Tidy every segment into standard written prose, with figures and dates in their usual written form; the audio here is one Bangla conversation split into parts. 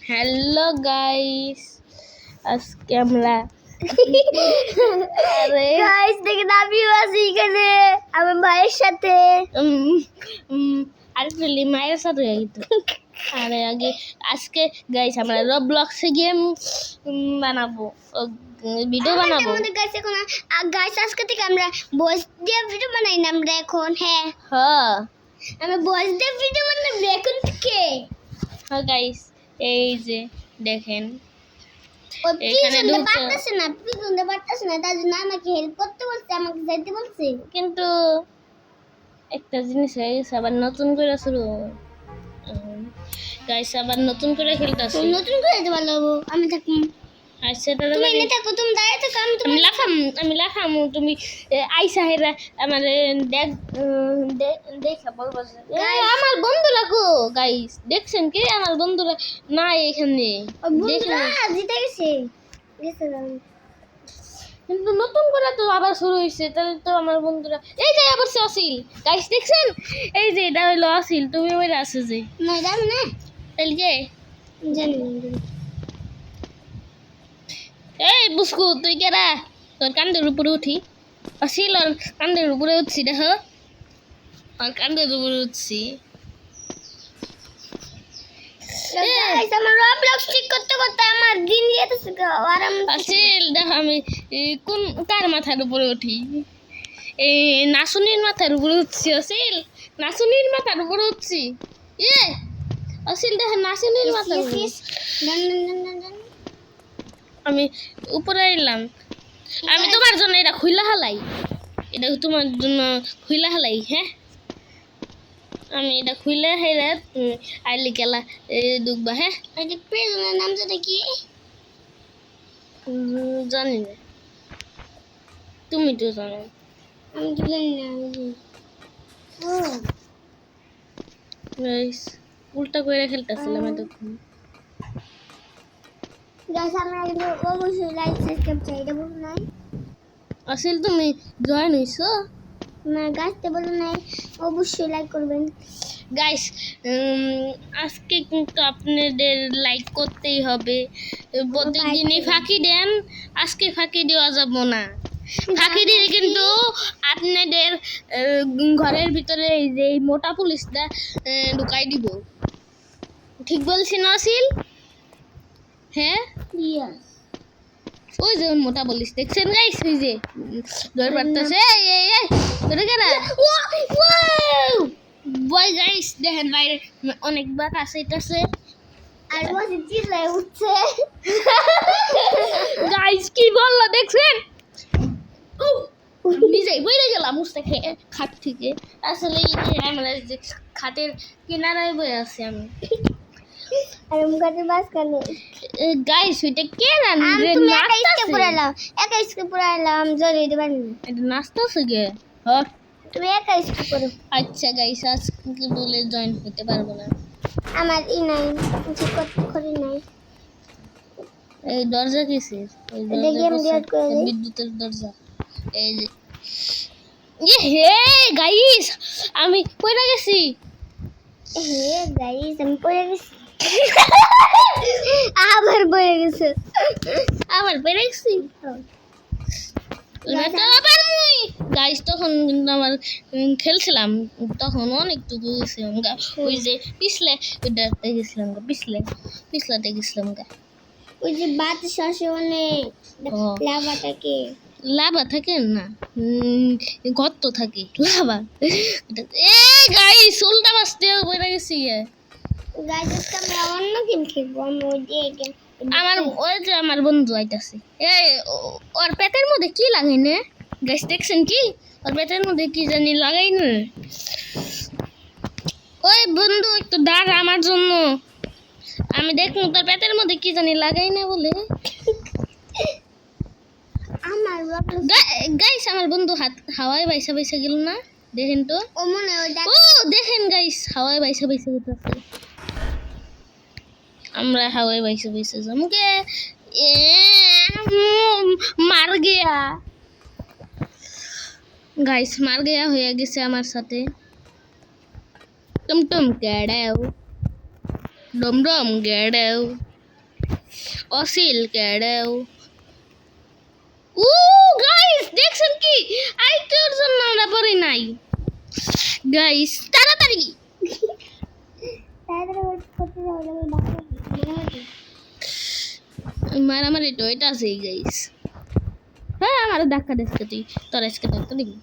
হ্যালো গাইস, আজকে আমরা আরে গাইস দেখেন আমিও আছি এখানে আমার ভাইয়ের সাথে আসলে মায়ের সাথে কিন্তু আরে আগে আজকে গাইস আমরা রবলক্সে গেম বানাবো, ভিডিও বানাবো। আমাদের গাইস এখন গাইস আজকে থেকে আমরা ভয়েস দিয়ে ভিডিও বানাই না আমরা এখন। হ্যাঁ হ্যাঁ আমরা ভয়েস দিয়ে ভিডিও বানাবো এখন থেকে। হ্যাঁ গাইস, এই যে দেখেন ও এখানে পিছনে ঢুকতে পারতেছে না তার জন্য আমাকে হেল্প করতে বলছে, আমাকে যাইতে বলছে। কিন্তু একটা জিনিস হয়ে গেছে, আবার নতুন করে শুরু গাইস, আবার নতুন করে খেলতেছি। নতুন করে যেতে ভালো হবো আমি থাকুন। আর সেটা তুমি এনে থাকো, তুমি দাঁড়িয়ে থাকো, আমি লাফাম তুমি আইসা হেরা আমার দেখা বলবো যে, আমার বন্ধুরা গো গাইস, দেখছেন কি আমার বন্ধুরা নাই এখানে, বন্ধুরা জিতে গেছে কিন্তু নতুন করে তো আবার শুরু হয়েছে, তাহলে তো আমার বন্ধুরা এই যে আবার সে আসিল গাইস, দেখছেন এই যে এটা হইলো আসিল, তুমি ওই আছে যে না জানি না, তাহলে কে জানি না। এই বুসকু তুই কেরা, তোর কান্দের উপরে উঠি আসিল, আর কান্দের উপরে উঠছি, দেখো আর কান্দের উপরে উঠছি। গাইস আমার রবলক্স ঠিক করতে করতে আমার দিন যেতেছে আর আমি আসিল দেখো আমি কোন কার মাথার উপরে উঠি, এই নাসুনির মাথার উপরে উঠছি। আসিল নাসুনির মাথার উপরে উঠছি, ইয়ে আসিল দেখো নাসুনির মাথার উপরে আমি উপরে এলাম। আমি তোমার জন্য এটা খুইলা হালাই, এটা তোমার জন্য খুইলা হালাই। হ্যাঁ আমি এটা খুইলা হাইরা তুমি আইলি কেলা ঢুকবা। হ্যাঁ এই যে প্রিজনের নাম যেটা কি জানি না, তুমি তো জানো। আমি তো জানি না। গাইস উল্টা করে খেলতেছিলাম এতক্ষণ। গাইস আমরা কিন্তু অবশ্যই লাইক সাবস্ক্রাইব চাই, এটা বলুন নাই আসিল তুমি জয়েন হইছো না গাইতে বলুন নাই, অবশ্যই লাইক করবেন গাইস। আজকে কিন্তু আপনাদের লাইক করতেই হবে, প্রত্যেকদিনই ফাঁকি দেন, আজকে ফাঁকি দেওয়া যাব না। ফাঁকি দিলে কিন্তু আপনাদের ঘরের ভিতরে এই যে এই মোটা পুলিশটা ঢুকাই দিব, ঠিক বলছি না আসিল? হ্যাঁ ইয়েস ওই যে মোটা পুলিশ দেখছেন গাইস, ওই যে ধরে পারতেছে, এই এই এই ধরে কেনা বয় গাইস, দেখেন বাইরে অনেক বাতাস আইতাছে আর বসে চিল্লায় উঠছে গাইস, কি বললো দেখছেন, নিজেই বইরে গেলাম উঠতে খাট থেকে। আসলে এই যে আমরা যে খাটের কিনারায় বয়ে আছি আমি, আর মুখাতে বাস কেন গাইস ওইটা কে রান্না তুমি একা ইসকে পুরাইলাম জড়িয়ে দেবেন এটা নাচতেছে গে। হ্যাঁ তুমি একা ইসকে করো। আচ্ছা গাইস, আজকে বলে জয়েন হতে পারবো না, আমার ই নাই ঠিক করতে করি নাই। এই দরজা কিসের, এই এটা গেম ডিলিট করে দিই। বিদ্যুতের দরজা। এই যে হে গাইস আমি পড়ে গেছি, হে গাইস আমি পড়ে গেছি আবার পড়ে গেছে আবার পড়ে গেছি গাইস। তখন কিন্তু আমার খেলছিলাম, তখন অনেকটুকু গেছিলাম গা, ওই যে পিছলে ওইটাতে গেছিলাম গা, পিছলাতে গেছিলাম গা। ওই যে বাত শ্বাসে অনেক লাভা থাকে, লাভা থাকে না, গর্ত থাকে লাভা। এ গাইস উল্টা বাসতে পড়ে গেছি। গাইস আমরা অন্য গেম খেলবো, আমি ওই যে গেম আমার ওই যে আমার বন্ধু আইতাছে, এই ওর পেটের মধ্যে কি লাগাই না গাইস, দেখছেন কি ওর পেটের মধ্যে কি জানি লাগাই না। ওই বন্ধু একটু দাঁড়া আমার জন্য, আমি দেখুন তোর পেটের মধ্যে কি জানি লাগাই না বলে। আমার গাইস আমার বন্ধু হাওয়ায় বাইসা বাইসা গেল না, দেখেন তো। ও মনে হয় ও দেখেন গাইস হাওয়ায় বাইসা বাইসা যেতেছে, আমরা হাওয়ায় বাইসা বাইসা জমকে মার গিয়া গাইস, মার গিয়া হয়ে গেছে আমার সাথে। টুমটুম কেড়াও ডমডম গেড়েও অসিল গেড়েও গাইস দেখছেন কি আইটোর জন্য আমরা পড়ি নাই গাইস তাড়াতাড়ি মারামারি তো এটা আছে গাইস হ্যাঁ আমার ধাক্কা দিচ্ছে তুই তোর আজকে ধাক্কা দিবি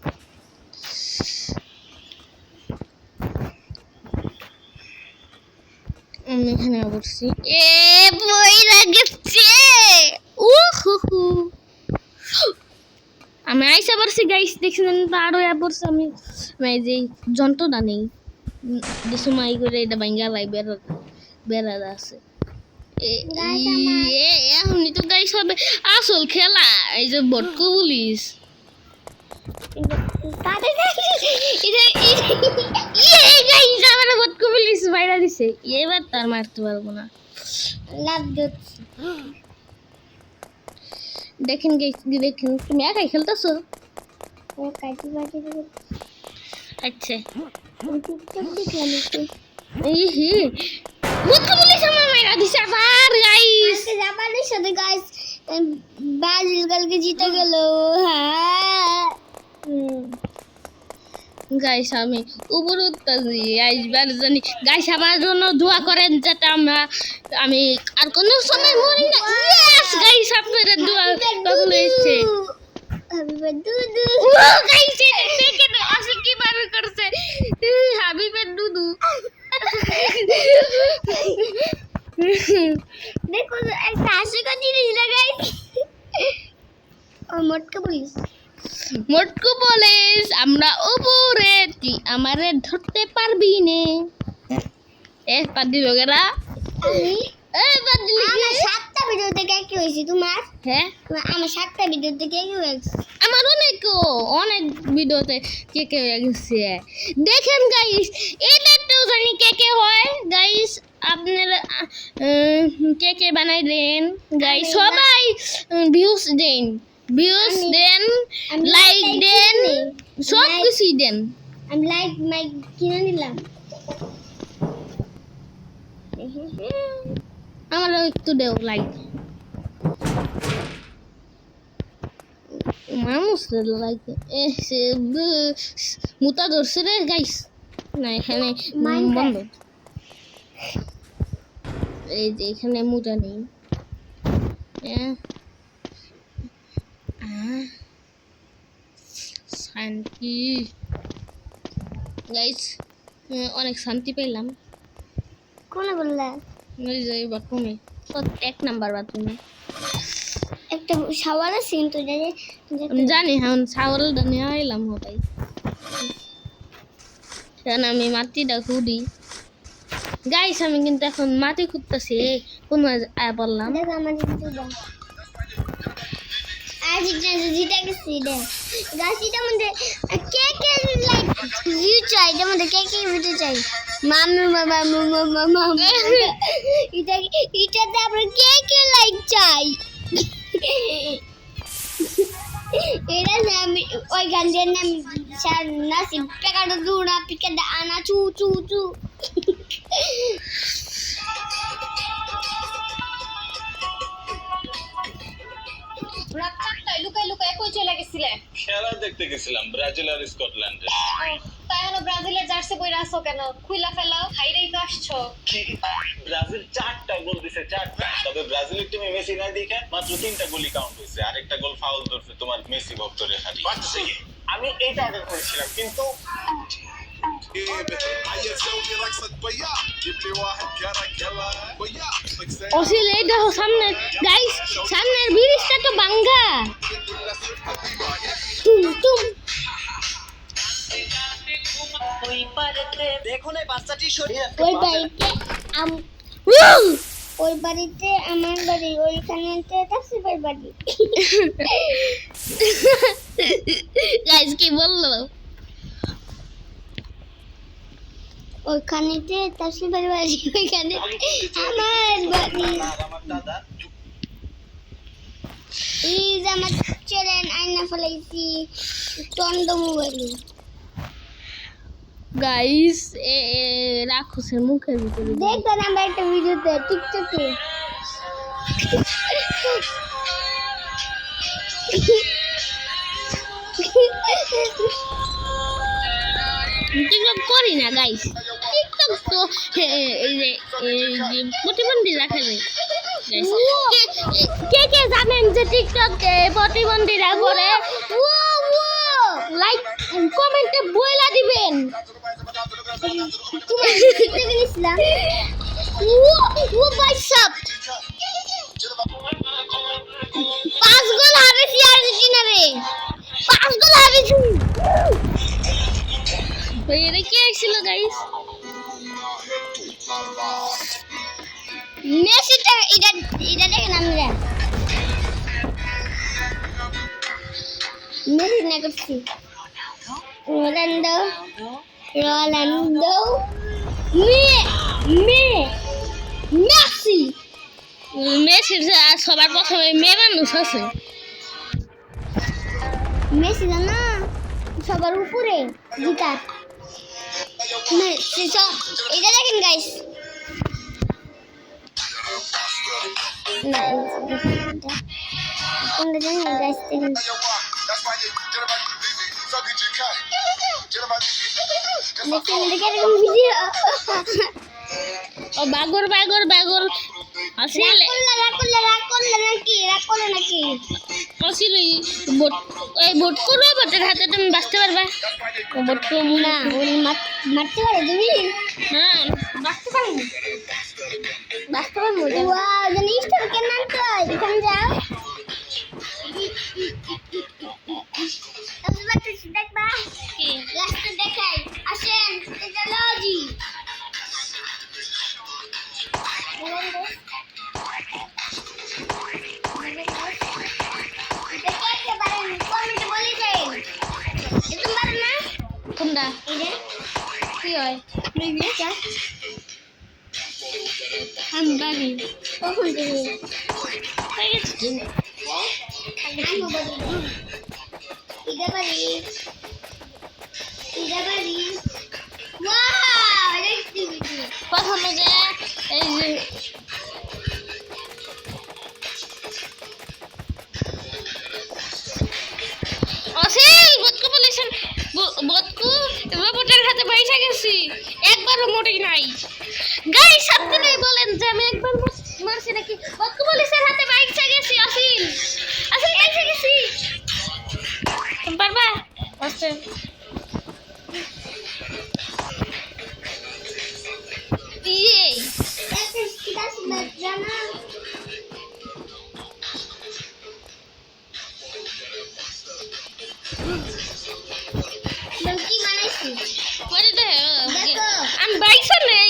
আমি এখানে বসছি এ বই লাগছে উহু আমি আইসা পড়ছি গাইস দেখছেন তো আরো পড়ছি আমি এই যে যন্ত্রটা নেই যে সময় করে এটা ভাঙ্গা লাই বেড়া আছে এখনই তো গাইস হবে আসল খেলা এই যে বটকু পুলিশ আমার বটকু পুলিশ বাইরা দিছে এবার তার মারতে পারবো না লাভ দিচ্ছি দেখেন গাইস দেখেন তুমি একাই খেলতেছো ও কাটি বাটি আচ্ছা টিকটক দেখলাম একটু ইহি বটকু পুলিশ আমার মাইরা দিছে আবার গাইস জাপানের সাথে গাইস ব্রাজিল কালকে জিতে গেল হ্যাঁ গাইস আমি উপর উঠতেছি আইসবার জানি গাইস আমার জন্য দোয়া করেন যাতে আমি আর কোনো সময় মরি না ইয়েস গাইস আপনাদের দোয়া কবুল হয়েছে হাবিবা দুদু গাইস দেখেন আসলে কি বার করছে হাবিবের দুদু দেখো একটা হাসিকর জিনিস না গাইস ও মটকা পুলিশ মোটকু পুলিশ আমরা উপরে তুই আমারে ধরতে পারবি নে এ পাদি লোকেরা আমি এ পাদি আমার 7টা ভিডিও থেকে কি হয়েছে তোমার হ্যাঁ আমার 7টা ভিডিও থেকে কি হয়েছে আমার অনেক ভিডিওতে কে কে গেছে দেখেন গাইস এটা তো জানি কে কে হয় গাইস আপনারা কে কে বানাই দেন গাইস সবাই ভিউজ দেন লাইক দেন সব কিছুই দেন আমি লাইক মাইক কিনে নিলাম আমার একটু দেও লাইক মানুষ লাইক মুতা ধরছে রে গাইস না এখানে বন্ধ এই যে এখানে মুতা নেই শান্তি গাইস অনেক শান্তি পেলাম কোন বললা ওই যে বাথরুমে 1 নাম্বার বাথরুমে একটা শাওয়ার আছে কিন্তু আমি জানি এখন ছাগলটা নিয়ে এলাম ওটাই কারণ আমি মাটিটা খুঁড়ি গাইস আমি কিন্তু এখন মাটি খুঁড়তেছি কোন বললাম দেখ আমার জিতু দাও আজ জিতে গেছি দেখ গাছিটা মধ্যে কে কে লাইক ভিউ চাই এর মধ্যে কে কে ভিডিও চাই মামু মামু মামু মামু এটাতে আমরা কে কে লাইক চাই এরা নাম ওই গানের নাম নাসি পেকাটা দুড়া পিকাটা আনা চু চু চু রাত 4টায় লুকায় লুকায় কই চলে গেছিলে খেলা দেখতে গেছিলাম ব্রাজিল আর স্কটল্যান্ডে তাই হলো ব্রাজিলের জার্সি পরে আসো কেন খুইলা ফেলাও হাইরেই তো আসছো কি ব্রাজিল 4টা গোল দিছে 4টা তবে ব্রাজিলের টিমে মেসি না দেখে মাত্র 3টা গোলই কাউন্ট হয়েছে আরেকটা গোল ফাউল ধরছে তোমার মেসি ভক্ত রেফারি আমি এইটা অর্ডার করেছিলাম কিন্তু অসিল এই দেখো সামনে গাইস সামনের ব্রিজটা তো ভাঙ্গা টুম টুম দেখো না বাচ্চাটি সরিয়ে ওই বাড়িতে আমার বাড়ি ওইখানেতে তাসিফের বাড়ি গাইস কি বললো ওইখানেতে তাসিফের বাড়ি ওইখানে আমার বাড়ি আমার দাদা এই যে আমার চ্যানেল আইনা ফেলাইছি টন্ড মোবাইলে গাইস রাক্ষসের মুখের ভিতরে দেখবেন আমরা একটা ভিডিওতে টিকটকে টিকটক করি না গাইস, টিকটক তো এই যে প্রতিবন্ধীরা খেলে গাইস। কে কে জানেন যে টিকটক প্রতিবন্ধীরা করে? লাইক কমেন্টে বইলা দিবেন। ইসলাম ও ভাই সব 5 গোল হারেছি আর্জেন্টিনারে, 5 গোল হারেছি। এটা কি আসছিল গাইস? মেসিটা এটা দেখেন আমরা মেসি না করছি রোনাল্ডো মেসি মেসির সবার প্রথমে মেয়ে মানুষ আছে। মেসি না সবার উপরে জিতার মেসি এটা দেখেন গাইস না কোনটা জানেন গাইস দেখেন দেখেন দেখেন ভিডিও ও বাগর বাগর বাগর আসলে রাগ করলে নাকি আসলে ভোট এই ভোট করবে, ভোটের হাতে তুমি বাঁচতে পারবা? ভোট করবো না উনি মারতে পারে তুমি হ্যাঁ বাঁচতে পারবো, বাঁচতে পারবো। ওয়াও জানি স্টার কেন তো এখানে যাও দেখবা রাস্তা দেখাই আসেন এটা লজি কোনটা কি হয়? আমি বাড়ি কখন দেবে প্রথমে যে এই যে অসিল বদকু বলেছেন, বদকু রোবটের হাতে পয়সা গেছি, একবারও মোটেই নাই গাইস। আপনি বলেন যে আমি একবার মারছি নাকি? বদকু বলেছেন হাতে পয়সা গেছি, অসিল আসলে পয়সা গেছি পারবা আচ্ছা ইয়ে কি বানাইছি করে দে দেখো আমি বাইসা নেই।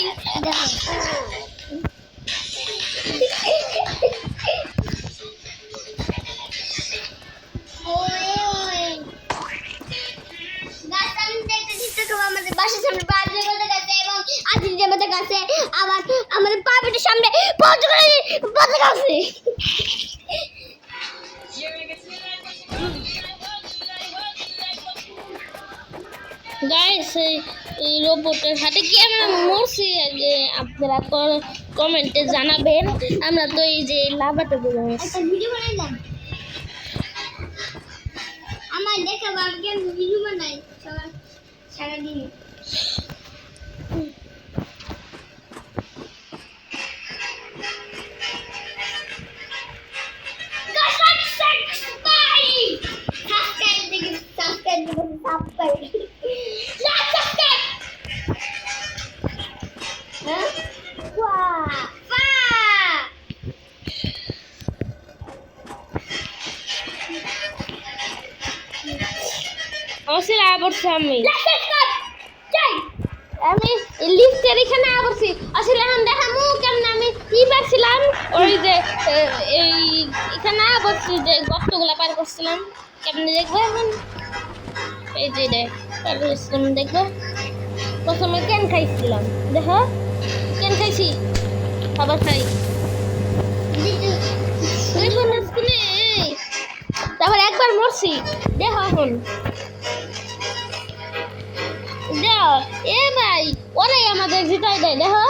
আমাদের বাসার সামনে বাজার কাছে এবং আজিজের কাছে আবার আমাদের পাপের সামনে পতাকা আছে। গাইস এই রোবটের হাতে কি আমরা মরছি আগে আপনারা কমেন্টে জানাবেন। আমরা তো এই যে লাভাতে বলে একটা ভিডিও বানাইলাম আমার দেখা ভাবকে ভিডিও বানাই সারাদিন অসিল আবরছি আমি লিফটের এখানে আবরছি। আসলে এখন দেখামু কেমন আমি কি পারছিলাম ওই যে এই এখানে আবরছি যে গর্তগুলা পার করছিলাম কেমনে দেখবো এখন। এই যে পার করছিলাম দেখবো। প্রথমে কেন খাইছিলাম দেখো কেন খাইছি আবার খাই তারপর একবার মরছি দেখো এখন দেও এ ভাই ওরাই আমাদের জিতাই দেয় দেখো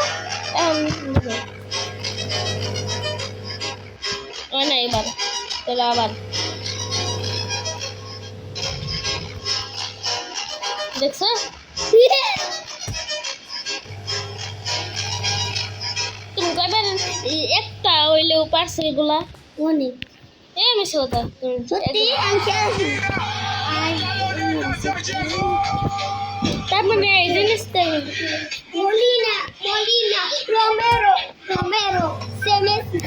না এবার চলো আবার দেখছো তুমি কয়বার একটা হইলেও পারছে এগুলা অনেক এ মিশে কথা সত্যি আমি খেয়েছি তার মানে এই জিনিসটাই Molina, Romero, Messi,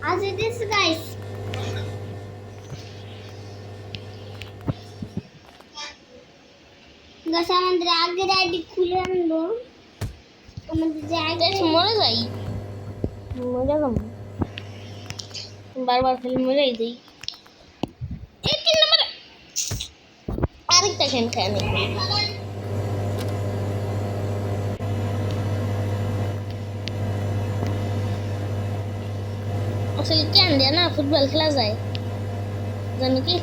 As it is, guys. Guys, আমাদের আগের আইডি খুলে আনবো আমাদের যে আইডি মরে যাই মরে যাম বারবার খালি মরেই যাই এই 3 নম্বর আরেকটা খেন খানি আসলে কেন দেয় না ফুটবল খেলা যায় জানো কি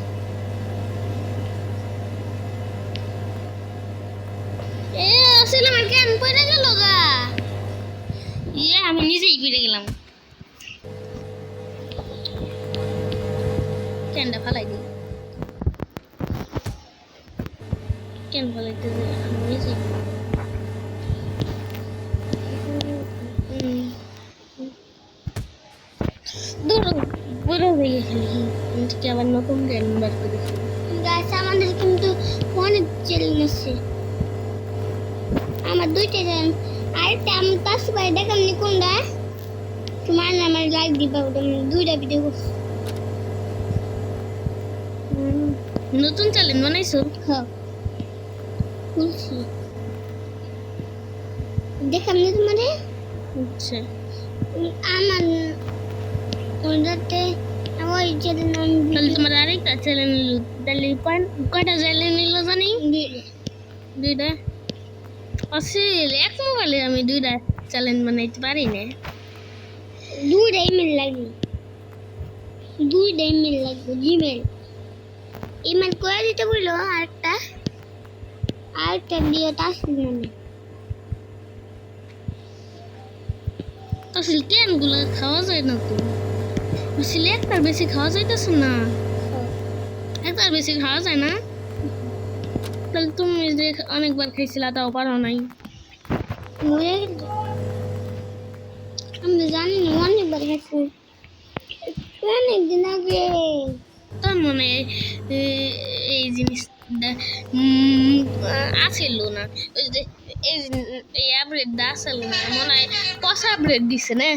এ আসলে আমার কেন পড়ে গেল গা ইয়ে আমি নিজেই পড়ে গেলাম কেনটা ফালাই দিই কেন ফালাইতে যাই আমি নিজেই দূর বড় হয়ে গেলি কি আবার নতুন গেম বার করেছি গাইস আমাদের কিন্তু অনেক চ্যালেঞ্জ আছে আমার দুইটা চ্যালেঞ্জ আরেকটা আমি পাঁচ ভাই দেখাম নি কোনটা তোমার আমার লাইক দিবা আমি দুইটা ভিডিও করছি নতুন চ্যালেঞ্জ বানাইছো হ্যাঁ খুলছি দেখাম নি তোমারে আচ্ছা আমার ওটাতে আমার চ্যালেঞ্জ তাহলে তোমার আরেকটা চ্যালেঞ্জ নিল তাহলে কয়টা চ্যালেঞ্জ নিল জানি দুইটা আসল এক মোবাইলে আমি দুইটা চ্যালেঞ্জ বানাইতে পারি না দুইটা ইমেল লাগবে জিমেল ইমেল করে দিতে বললো আরেকটা দিয়ে টাস্ক মানে আসল কেনগুলো খাওয়া যায় না তো আসলে একটার বেশি খাওয়া যাইতেছে না একটার বেশি খাওয়া যায় না তাহলে তুমি যে অনেকবার খাইছিলা তাও পারো নাই আমি জানি না অনেকবার গেছি অনেকদিন আগে তার মানে এই জিনিসটা আসিল না ওই যে এই আপডেটটা আসল না মনে হয় পচা আপডেট দিছে না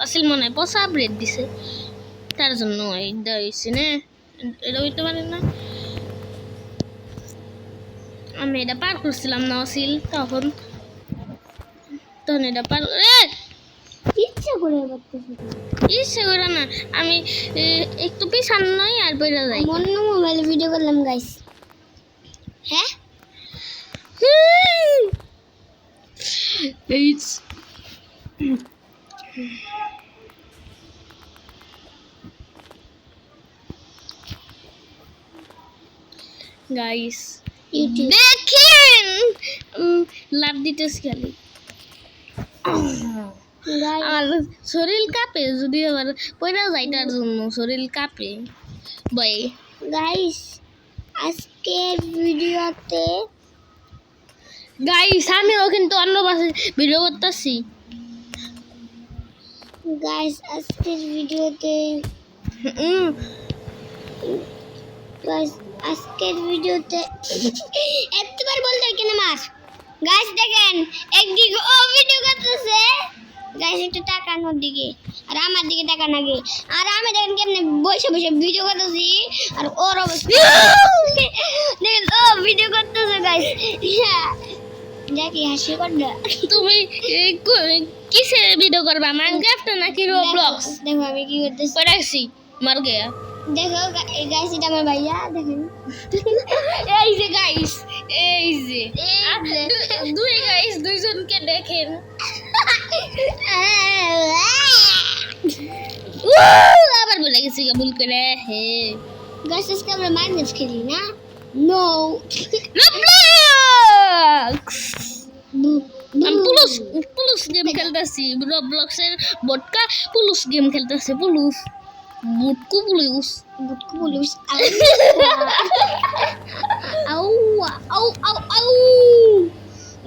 আসল মনে হয় পচা আপডেট দিছে তার জন্য এইটা হয়েছে না এটা হইতে পারে না আমি এটা পার করছিলাম না আসিল তখন এটা পার ইচ্ছা করে করতেছি ইচ্ছে করে না আমি একটু পিছান নয় আর বেড়ে যাই অন্য মোবাইলে ভিডিও করলাম গাইস হ্যাঁ গাইস ইউটিউব দেখেন লাভ দিতেছি খালি আর শরীর কাঁপে যদি আবার পয়লা যায় তার জন্য শরীর কাঁপে ভাই গাইস আজকের ভিডিওতে গাইস আমিও কিন্তু অন্য পাশে ভিডিও করতেছি গাইস আজকের ভিডিওতে গাইস আজকের ভিডিওতে একবার বলতে কেন মাস গাইস দেখেন একদিকে ও ভিডিও করতেছে গাইস একটু তাকানোর দিকে আর আমার দিকে তাকান আগে আর আমি দেখেন কেমনে বসে বসে ভিডিও করতেছি আর ওর অবস্থা দেখেন ও ভিডিও করতেছে গাইস দেখি হাসি করবে তুমি কিসে ভিডিও করবা মাইনক্রাফট নাকি রোব্লক্স দেখো আমি কি করতেছি পড়াইছি মার গয়া দেখো গাইস এটা আমার ভাইয়া দেখেন এই যে গাইস, এই যে দুই গাইস দুইজনকে দেখেন। আবার বলে গেছি ভুল করে। হে গাইস আজকে আমরা মাইনাস খেলি না নো রবলক্স, আমি পুলুস গেম খেলতেছি। রবলক্সের বটকা পুলুস গেম খেলতেছে। পুলুস বুটকু পুলুস বুটকু পুলিশ আউ আউ আউ আউ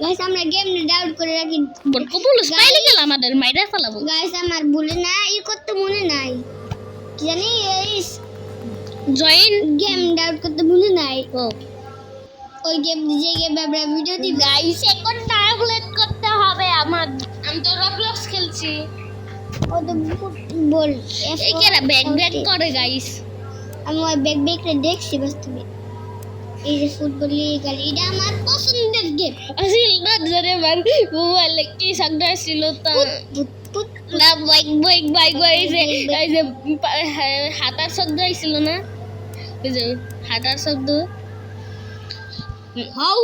গাইস আমরা গেম ডাউনলোড করে রাখি বটকু পুলুস পাইলে গেল আমাদের মাইরা ফেলাবো। গাইস আমার ভুলে না করতে মনে নাই কি জানি এই জয়েন গেম ডাউনলোড করতে ভুলে নাই ও ওই গেম যে গেম আমরা ভিডিও দিই গাইস এখন ডাউনলোড করতে হবে আমার। আমি তো রবলক্স খেলছি। ও তো ফুটবল এই কেরা ব্যাক ব্যাক করে গাইস। আমি ওই ব্যাক ব্যাকটা দেখছি বাস্তবে এই যে ফুটবল গালি এটা আমার পছন্দের গেম আসিল না জরে মান মোবাইল কি সাগদা ছিল তা না বাইক বাইক বাইক এই যে হাতার শব্দ ছিল না, এই যে হাতার শব্দ। হাউ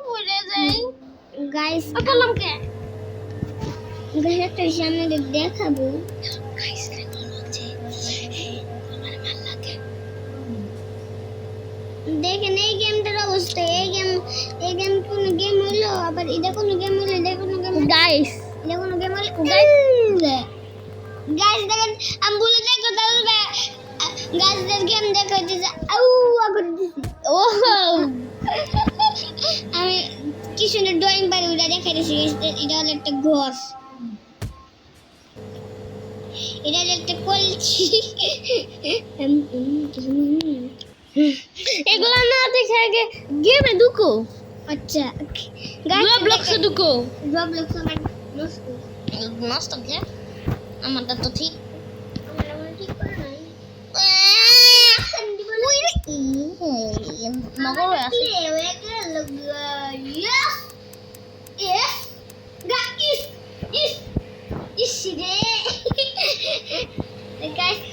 পড়ে যাই গাইস বললাম কে গাইস একটা বিষয় আপনাদের দেখাবো গাইস রে বলছে আমার ভালো লাগে। দেখেন এই গেমটার অবস্থা এই গেম কোন গেম হলো আবার এটা কোন গেম হলো এটা কোন গেম গাইস এটা কোন গেম হলো গাইস দেখেন আমি বলে যাই কথা বলবে গাইসদের গেম দেখা হচ্ছে আউ আগর দিছি ও আমি কি সুন্দর ড্রয়িং পারি ওটা দেখাই দিছি এটা হলো একটা ঘর এটা হলো একটা কলছি এগুলা না দেখে আগে গেমে ঢুকো। আচ্ছা রবলক্সে ঢুকো। রবলক্স আমার নষ্ট নষ্ট কে আমারটা তো ঠিক। আমার আমার ঠিক করে নাই নগর আছে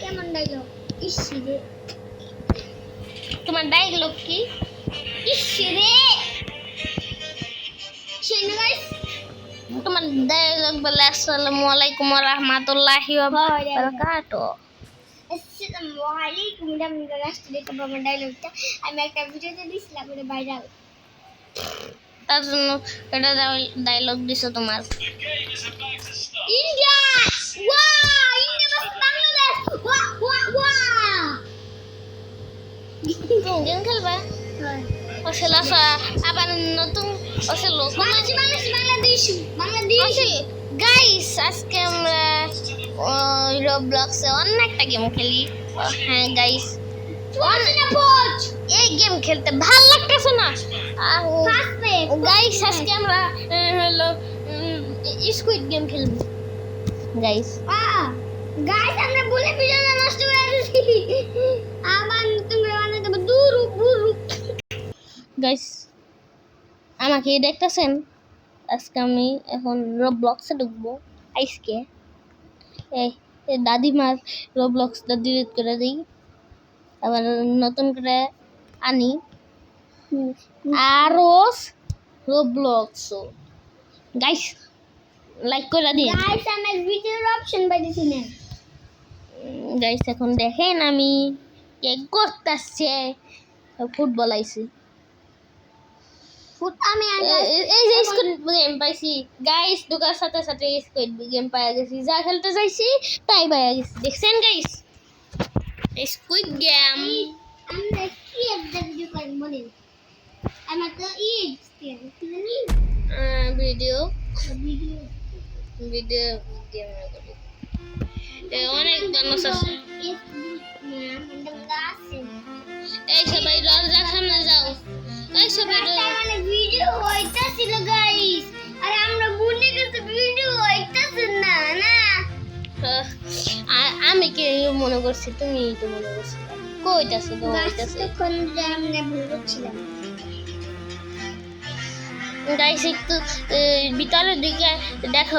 কেমন ডাইলগ ইসি রে তোমার ডায়লগ কি? ইসি রে গাইস তোমার ডায়লগ বলে আসসালামু আলাইকুম ওয়া রাহমাতুল্লাহি ওয়া বারাকাতুহু। আসসালামু আলাইকুম দামি গাইস দেখো আমার ডাইলগটা আমি একটা ভিডিওতে দিছিলাম ওটা ভাইরাল তার জন্য এটা ডায়লগ দিছো তোমার। India wow India versus Bangladesh ওয়া ওয়া ওয়া গেম খেলবা আসলে আবার নতুন আসলে বাংলাদেশ গাইস আজকে আমরা রবলক্সে অন্য একটা গেম খেলি। হ্যাঁ গাইস এই গেম খেলতে ভালো লাগতেছে না গাইস। আজকে আমরা হলো স্কুইড গেম খেলবো গাইস। গাইস আমরা বলে ভিডিওটা নষ্ট করে দিছি আবার নতুন করে বানাতে হবে দূর গাইস আমাকে দেখতেছেন? আজকে আমি এখন রবলক্সে ঢুকবো। আজকে এই দাদিমার রবলক্সটা ডিলিট করে দিই আবার নতুন করে আনি আরো রবলক্স। গাইস লাইক করে দিন গাইস আমার ভিডিওর অপশন পাইছি না গাইস। এখন দেখেন আমি কে করতেছে ফুটবল আইছি। আমি এই যে স্কুইড গেম পাইছি গাইস। ঢোকার সাথে সাথে স্কুইড গেম পাইয়া গেছি, যা খেলতে চাইছি তাই পাইয়া গেছি। দেখছেন গাইস স্কুইড গেম। আমরা কি একটা ভিডিও করি বলেন আমার তো কি জানি ভিডিও ভিডিও গেম করি অনেক মানুষ আছে। এই সবাই দরজার সামনে যাও। এই সবাই ভিডিও হইতাছিল গাইস আর আমরা ভুলে গেছি ভিডিও হইতাছে না না আমি কি মনে করছি তুমি তো মনে করছি কইতাছো তো হইতাছে। তখন যে আমরা ভুল করছিলাম গাইস একটু ভিতরের দিকে দেখো।